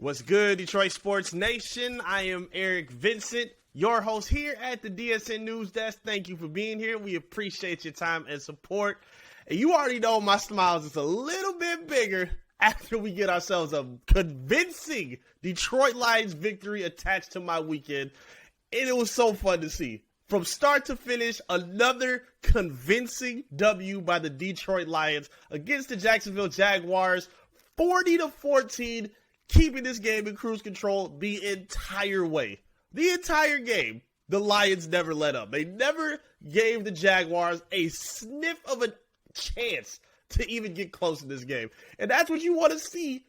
What's good, Detroit Sports Nation? I am Eric Vincent, your host here at the DSN News Desk. Thank you for being here. We appreciate your time and support. And you already know my smiles is a little bit bigger after we get ourselves a convincing Detroit Lions victory attached to my weekend. And it was so fun to see. From start to finish, another convincing W by the Detroit Lions against the Jacksonville Jaguars, 40-14, keeping this game in cruise control the entire way. The entire game, the Lions never let up. They never gave the Jaguars a sniff of a chance to even get close in this game. And that's what you want to see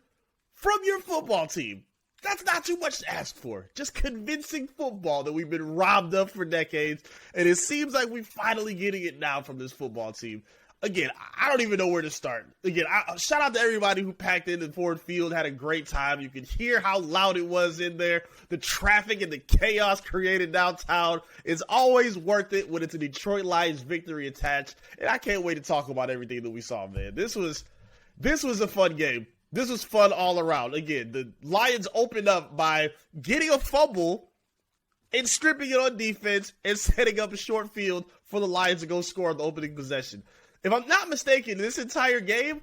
from your football team. That's not too much to ask for. Just convincing football that we've been robbed of for decades. And it seems like we're finally getting it now from this football team. Again, I don't even know where to start. Again, shout out to everybody who packed in the Ford Field, had a great time. You could hear how loud it was in there. The traffic and the chaos created downtown is always worth it when it's a Detroit Lions victory attached. And I can't wait to talk about everything that we saw, man. This was a fun game. This was fun all around. Again, the Lions opened up by getting a fumble and stripping it on defense and setting up a short field for the Lions to go score on the opening possession. If I'm not mistaken, this entire game,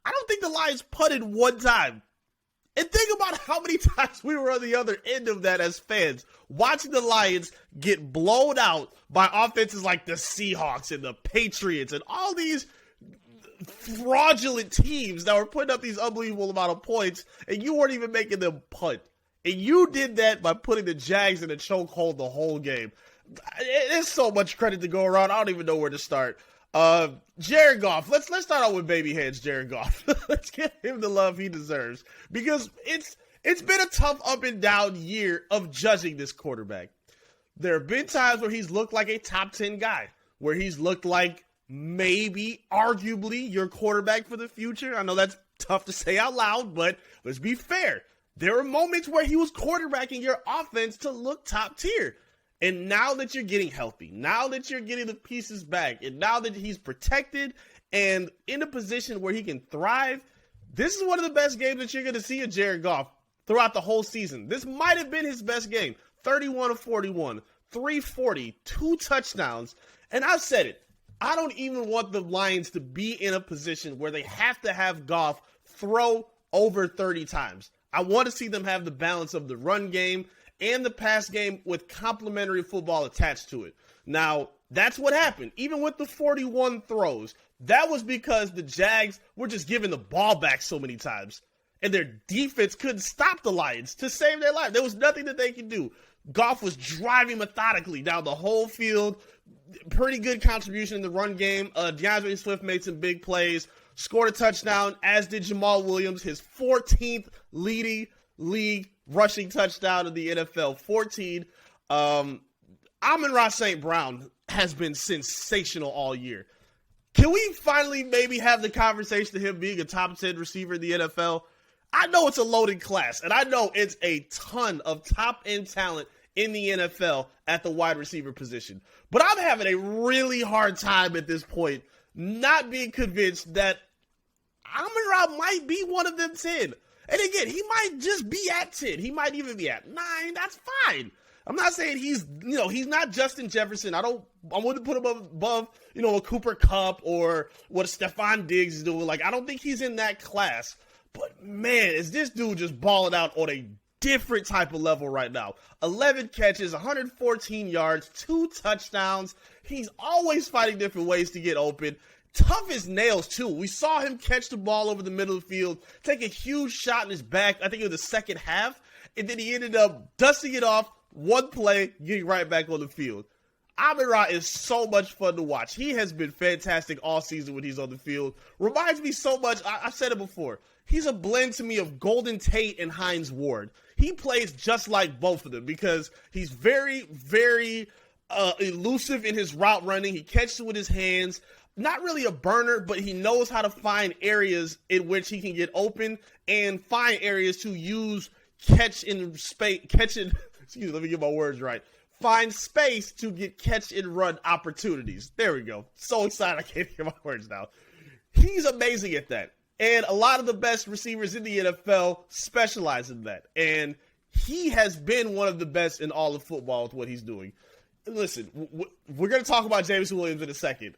I don't think the Lions punted one time. And think about how many times we were on the other end of that as fans, watching the Lions get blown out by offenses like the Seahawks and the Patriots and all these fraudulent teams that were putting up these unbelievable amount of points, and you weren't even making them punt. And you did that by putting the Jags in a chokehold the whole game. There's so much credit to go around. I don't even know where to start. Jared Goff. Let's start out with baby hands, Jared Goff. Let's give him the love he deserves, because it's been a tough up and down year of judging this quarterback. There have been times where he's looked like a top 10 guy, where he's looked like maybe, arguably, your quarterback for the future. I know that's tough to say out loud, but let's be fair. There are moments where he was quarterbacking your offense to look top tier. And now that you're getting healthy, now that you're getting the pieces back, and now that he's protected and in a position where he can thrive, this is one of the best games that you're going to see of Jared Goff throughout the whole season. This might have been his best game. 31 of 41, 340, 2 touchdowns. And I've said it. I don't even want the Lions to be in a position where they have to have Goff throw over 30 times. I want to see them have the balance of the run game and the pass game with complementary football attached to it. Now, that's what happened. Even with the 41 throws, that was because the Jags were just giving the ball back so many times. And their defense couldn't stop the Lions to save their life. There was nothing that they could do. Goff was driving methodically down the whole field. Pretty good contribution in the run game. DeAndre Swift made some big plays, scored a touchdown, as did Jamal Williams, his 14th leading league rushing touchdown in the NFL, 14. Amon-Ra St. Brown has been sensational all year. Can we finally maybe have the conversation of him being a top 10 receiver in the NFL? I know it's a loaded class, and I know it's a ton of top-end talent in the NFL at the wide receiver position. But I'm having a really hard time at this point not being convinced that Amon-Ra might be one of them 10. And again, he might just be at 10. He might even be at 9. That's fine. I'm not saying he's not Justin Jefferson. I wouldn't put him above, a Cooper Kupp or what Stephon Diggs is doing. Like, I don't think he's in that class. But man, is this dude just balling out on a different type of level right now. 11 catches, 114 yards, 2 touchdowns. He's always finding different ways to get open. Tough as nails, too. We saw him catch the ball over the middle of the field, take a huge shot in his back, I think it was the second half, and then he ended up dusting it off, one play, getting right back on the field. Amon-Ra is so much fun to watch. He has been fantastic all season when he's on the field. Reminds me so much, I've said it before, he's a blend to me of Golden Tate and Hines Ward. He plays just like both of them because he's very, very elusive in his route running. He catches it with his hands. Not really a burner, but he knows how to find areas in which he can get open and find areas to use let me get my words right. Find space to get catch and run opportunities. There we go. So excited I can't get my words now. He's amazing at that. And a lot of the best receivers in the NFL specialize in that. And he has been one of the best in all of football with what he's doing. Listen, we're going to talk about Jameson Williams in a second.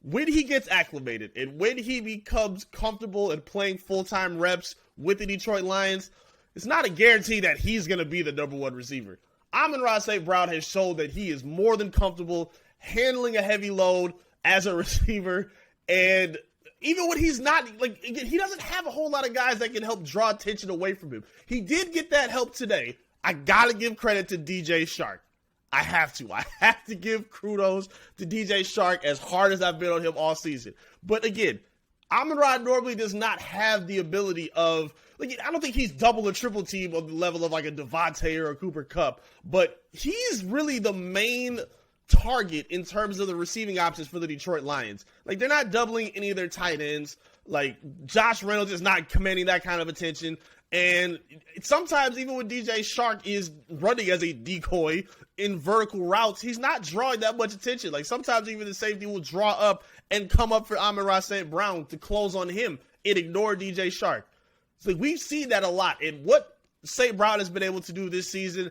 When he gets acclimated and when he becomes comfortable in playing full-time reps with the Detroit Lions, it's not a guarantee that he's going to be the number one receiver. Amon-Ra St. Brown has shown that he is more than comfortable handling a heavy load as a receiver. And even when he's not, like, he doesn't have a whole lot of guys that can help draw attention away from him. He did get that help today. I got to give credit to DJ Shark. I have to give kudos to DJ Shark as hard as I've been on him all season. But again, Amon-Ra normally does not have the ability of, like, I don't think he's double or triple team on the level of like a Devontae or a Cooper Kupp, but he's really the main target in terms of the receiving options for the Detroit Lions. Like, they're not doubling any of their tight ends. Like, Josh Reynolds is not commanding that kind of attention. And sometimes even when DJ Shark is running as a decoy in vertical routes, he's not drawing that much attention. Like, sometimes even the safety will draw up and come up for Amon-Ra St. Brown to close on him and ignore DJ Shark. So we've seen that a lot. And what St. Brown has been able to do this season,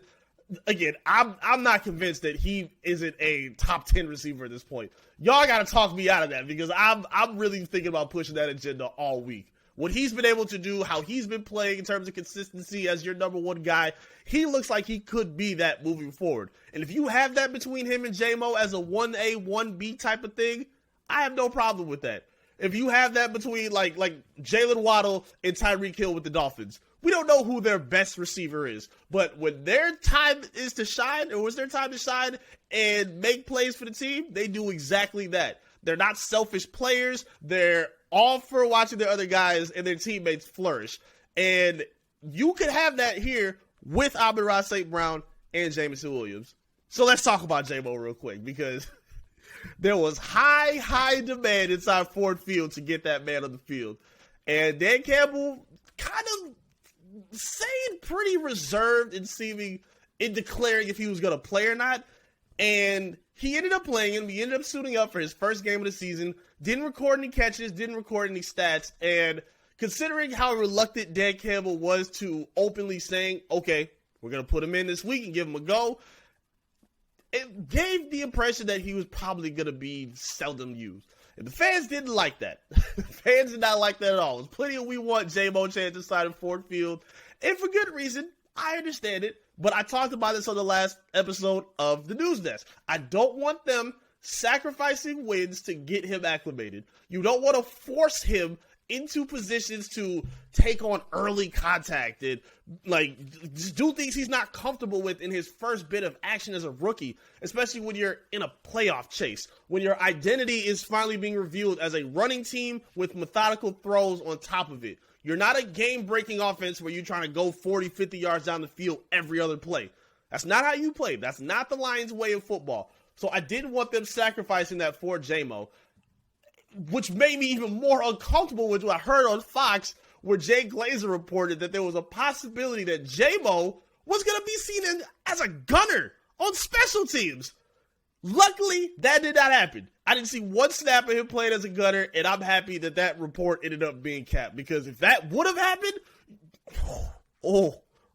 again, I'm not convinced that he isn't a top 10 receiver at this point. Y'all got to talk me out of that because I'm really thinking about pushing that agenda all week. What he's been able to do, how he's been playing in terms of consistency as your number one guy, he looks like he could be that moving forward. And if you have that between him and J-Mo as a 1A, 1B type of thing, I have no problem with that. If you have that between like Jalen Waddle and Tyreek Hill with the Dolphins, we don't know who their best receiver is. But when their time is to shine, or was their time to shine and make plays for the team, they do exactly that. They're not selfish players. They're all for watching their other guys and their teammates flourish. And you could have that here with Amon-Ra St. Brown and Jameson Williams. So let's talk about J-Mo real quick because there was high demand inside Ford Field to get that man on the field. And Dan Campbell kind of saying pretty reserved in declaring if he was going to play or not. And he ended up playing him. He ended up suiting up for his first game of the season. Didn't record any catches, didn't record any stats. And considering how reluctant Dan Campbell was to openly saying, okay, we're going to put him in this week and give him a go, it gave the impression that he was probably going to be seldom used. And the fans didn't like that. The fans did not like that at all. There's plenty of we want J-Mo chance inside of Ford Field. And for good reason. I understand it. But I talked about this on the last episode of the News Desk. I don't want them sacrificing wins to get him acclimated. You don't want to force him into positions to take on early contact and like just do things he's not comfortable with in his first bit of action as a rookie, especially when you're in a playoff chase, when your identity is finally being revealed as a running team with methodical throws on top of it. You're not a game-breaking offense where you're trying to go 40, 50 yards down the field every other play. That's not how you play. That's not the Lions' way of football. So I didn't want them sacrificing that for J-Mo, which made me even more uncomfortable with what I heard on Fox, where Jay Glazer reported that there was a possibility that J-Mo was going to be seen as a gunner on special teams. Luckily, that did not happen. I didn't see one snap of him playing as a gunner, and I'm happy that that report ended up being capped, because if that would have happened,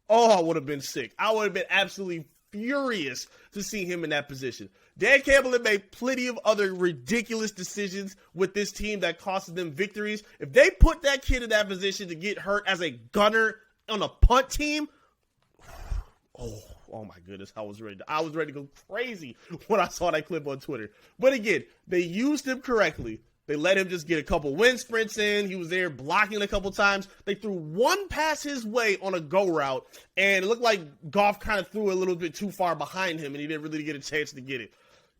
I would have been sick. I would have been absolutely furious to see him in that position. Dan Campbell had made plenty of other ridiculous decisions with this team that costed them victories. If they put that kid in that position to get hurt as a gunner on a punt team, oh my goodness, I was ready to go crazy when I saw that clip on Twitter. But again, they used him correctly. They let him just get a couple wind sprints in. He was there blocking a couple times. They threw one pass his way on a go route, and it looked like Goff kind of threw a little bit too far behind him, and he didn't really get a chance to get it.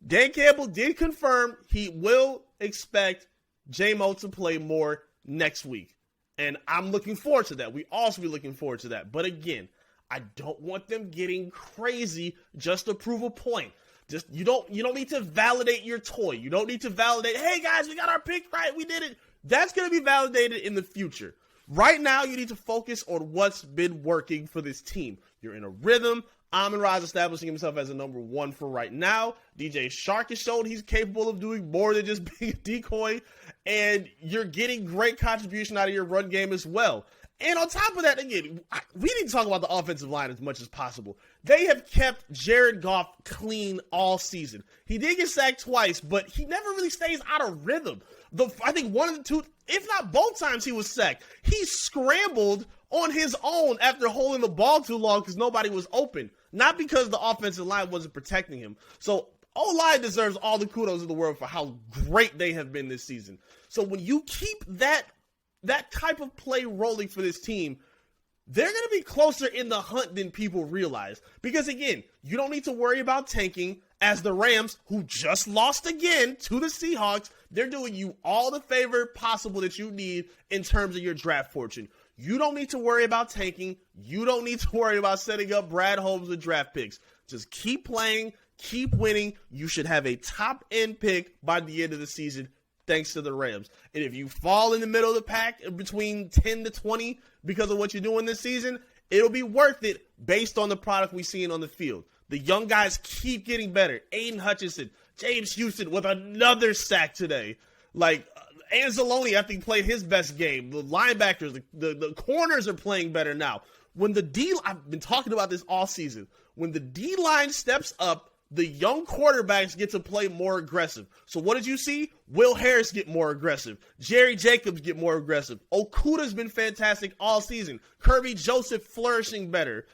Dan Campbell did confirm he will expect J-Mo to play more next week, and I'm looking forward to that. We also be looking forward to that. But again, I don't want them getting crazy just to prove a point. Just you don't need to validate your toy. You don't need to validate, hey guys, we got our pick right, we did it. That's going to be validated in the future. Right now, you need to focus on what's been working for this team. You're in a rhythm. Amon-Ra is establishing himself as a number one for right now. DJ Shark has shown he's capable of doing more than just being a decoy. And you're getting great contribution out of your run game as well. And on top of that, again, we need to talk about the offensive line as much as possible. They have kept Jared Goff clean all season. He did get sacked twice, but he never really stays out of rhythm. I think one of the two, if not both times he was sacked, he scrambled on his own after holding the ball too long because nobody was open. Not because the offensive line wasn't protecting him. So O-line deserves all the kudos in the world for how great they have been this season. So when you keep that type of play rolling for this team, they're going to be closer in the hunt than people realize. Because again, you don't need to worry about tanking, as the Rams, who just lost again to the Seahawks, they're doing you all the favor possible that you need in terms of your draft fortune. You don't need to worry about tanking. You don't need to worry about setting up Brad Holmes with draft picks. Just keep playing, keep winning. You should have a top-end pick by the end of the season, thanks to the Rams. And if you fall in the middle of the pack between 10 to 20 because of what you're doing this season, it'll be worth it based on the product we've seen on the field. The young guys keep getting better. Aiden Hutchinson, James Houston with another sack today. Anzalone, I think, played his best game. The linebackers, the corners are playing better now. I've been talking about this all season. When the D-line steps up, the young quarterbacks get to play more aggressive. So what did you see? Will Harris get more aggressive. Jerry Jacobs get more aggressive. Okuda's been fantastic all season. Kirby Joseph flourishing better.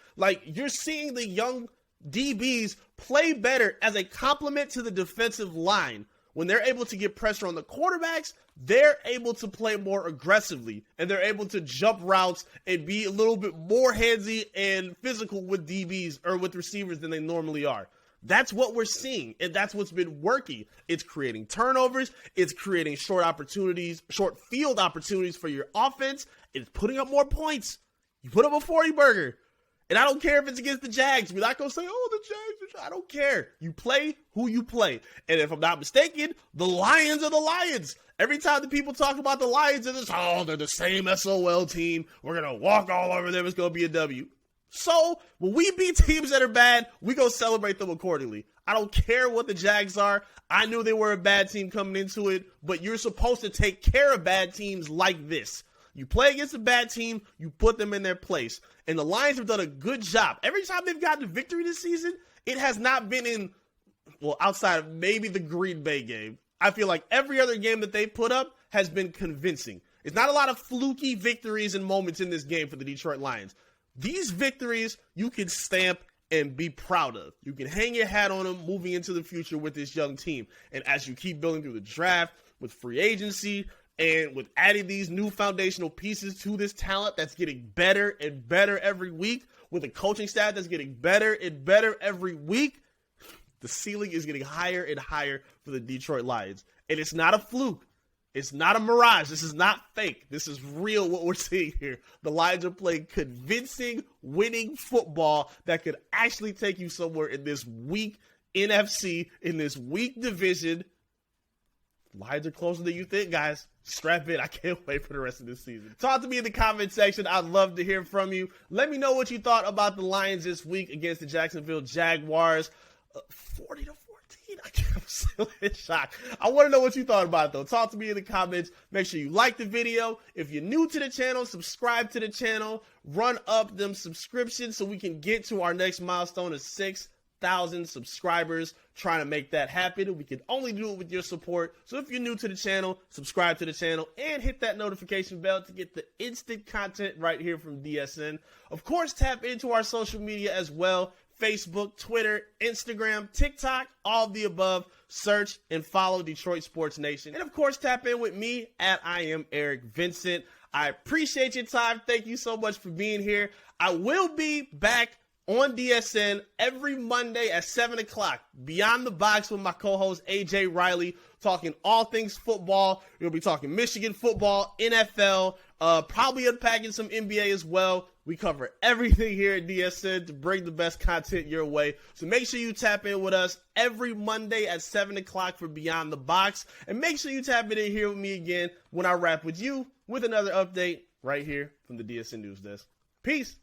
You're seeing the young DBs play better as a complement to the defensive line. When they're able to get pressure on the quarterbacks, they're able to play more aggressively, and they're able to jump routes and be a little bit more handsy and physical with DBs or with receivers than they normally are. That's what we're seeing, and that's what's been working. It's creating turnovers. It's creating short field opportunities for your offense. It's putting up more points. You put up a 40-burger. And I don't care if it's against the Jags. We're not going to say, oh, the Jags. I don't care. You play who you play. And if I'm not mistaken, the Lions are the Lions. Every time the people talk about the Lions, they're the same SOL team. We're going to walk all over them. It's going to be a W. So when we beat teams that are bad, we go celebrate them accordingly. I don't care what the Jags are. I knew they were a bad team coming into it, but you're supposed to take care of bad teams like this. You play against a bad team, you put them in their place. And the Lions have done a good job. Every time they've gotten a victory this season, it has not been outside of maybe the Green Bay game. I feel like every other game that they put up has been convincing. It's not a lot of fluky victories and moments in this game for the Detroit Lions. These victories you can stamp and be proud of. You can hang your hat on them moving into the future with this young team. And as you keep building through the draft, with free agency, and with adding these new foundational pieces to this talent that's getting better and better every week, with a coaching staff that's getting better and better every week, the ceiling is getting higher and higher for the Detroit Lions. And it's not a fluke. It's not a mirage. This is not fake. This is real what we're seeing here. The Lions are playing convincing, winning football that could actually take you somewhere in this weak NFC, in this weak division. Lions are closer than you think, guys. Strap in. I can't wait for the rest of this season. Talk to me in the comment section. I'd love to hear from you. Let me know what you thought about the Lions this week against the Jacksonville Jaguars. 40-14. I'm still in shock. I want to know what you thought about it, though. Talk to me in the comments. Make sure you like the video. If you're new to the channel, subscribe to the channel. Run up them subscriptions so we can get to our next milestone of 6,000 subscribers. Trying to make that happen. We can only do it with your support. So if you're new to the channel, subscribe to the channel and hit that notification bell to get the instant content right here from DSN. Of course, tap into our social media as well. Facebook, Twitter, Instagram, TikTok, all of the above. Search and follow Detroit Sports Nation. And of course, tap in with me at I am Eric Vincent. I appreciate your time. Thank you so much for being here. I will be back on DSN every Monday at 7 o'clock. Beyond the Box with my co-host AJ Riley, talking all things football. We'll be talking Michigan football, NFL, probably unpacking some NBA as well. We cover everything here at DSN to bring the best content your way. So make sure you tap in with us every Monday at 7 o'clock for Beyond the Box. And make sure you tap in here with me again when I wrap with you with another update right here from the DSN News Desk. Peace.